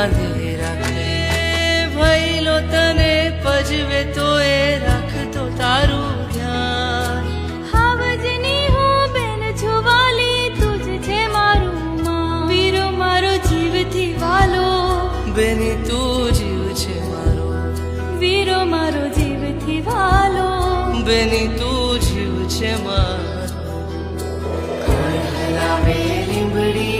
બાંધી રાખે ભઈલો તને પજવે તો એ રાખતો તારું ધ્યાન હાવજની હું બેન છું વાલી તું જ છે મારું માં વીરો મારો જીવથી વાલો બેની તું જીવ છે મારો વીરો મારો જીવથી વાલો બેની તું જીવ છે મારો કોણ હલાવે લીંબડી